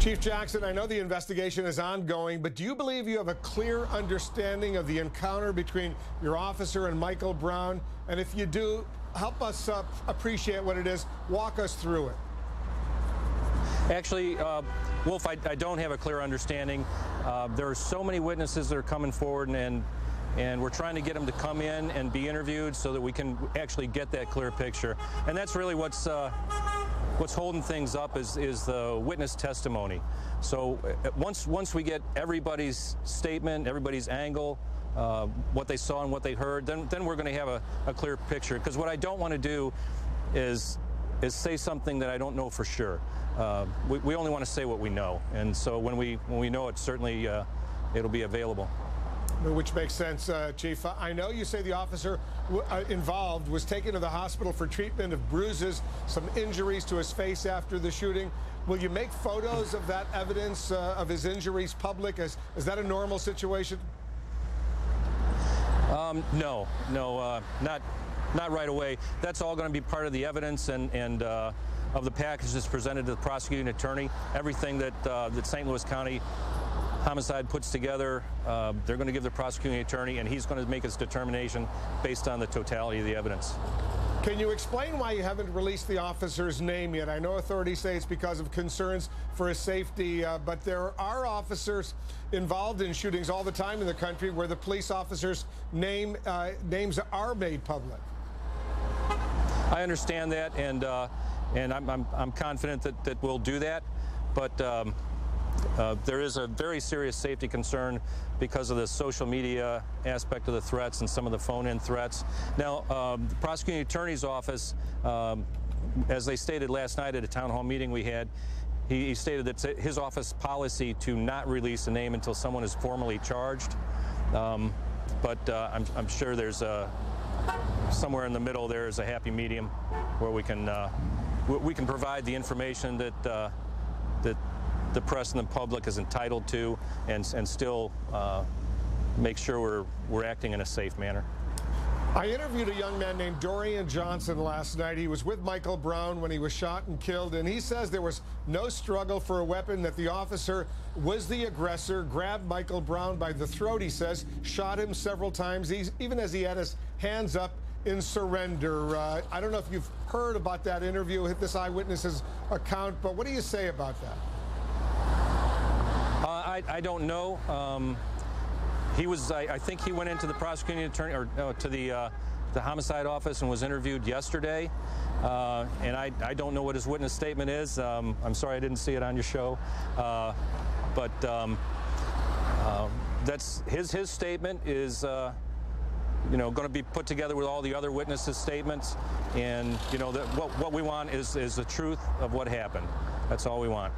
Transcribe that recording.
Chief Jackson, I know the investigation is ongoing, but do you believe you have a clear understanding of the encounter between your officer and Michael Brown? And if you do, help us appreciate what it is. Walk us through it. Actually, Wolf, I don't have a clear understanding. There are so many witnesses that are coming forward, and we're trying to get them to come in and be interviewed so that we can actually get that clear picture. And that's really what's holding things up is the witness testimony. So once we get everybody's statement, everybody's angle, what they saw and what they heard, then we're going to have a clear picture. Because what I don't want to do is say something that I don't know for sure. We only want to say what we know, and so when we know it, certainly it'll be available. Which makes sense, Chief. I know you say the officer involved was taken to the hospital for treatment of bruises, some injuries to his face after the shooting. Will you make photos of that evidence of his injuries public? Is that a normal situation? No, not right away. That's all going to be part of the evidence and of the package that's presented to the prosecuting attorney. Everything that St. Louis County Homicide puts together, they're going to give the prosecuting attorney, and he's going to make his determination based on the totality of the evidence. Can you explain why you haven't released the officer's name yet? I know authorities say it's because of concerns for his safety, but there are officers involved in shootings all the time in the country where the police officers' names are made public. I understand that, and I'm confident that we'll do that, but there is a very serious safety concern because of the social media aspect of the threats and some of the phone-in threats. Now, the prosecuting attorney's office, as they stated last night at a town hall meeting we had, he stated that it's his office policy to not release a name until someone is formally charged. But I'm sure there's somewhere in the middle there is a happy medium where we can provide the information that the press and the public is entitled to, and still make sure we're acting in a safe manner. I interviewed a young man named Dorian Johnson last night. He was with Michael Brown when he was shot and killed, and he says there was no struggle for a weapon, that the officer was the aggressor, grabbed Michael Brown by the throat, he says, shot him several times, even as he had his hands up in surrender. I don't know if you've heard about that interview, this eyewitness's account, but what do you say about that? I don't know. I think he went into the prosecuting attorney or to the homicide office and was interviewed yesterday. And I don't know what his witness statement is. I'm sorry I didn't see it on your show. But that's his statement is going to be put together with all the other witnesses' statements. And what we want is the truth of what happened. That's all we want.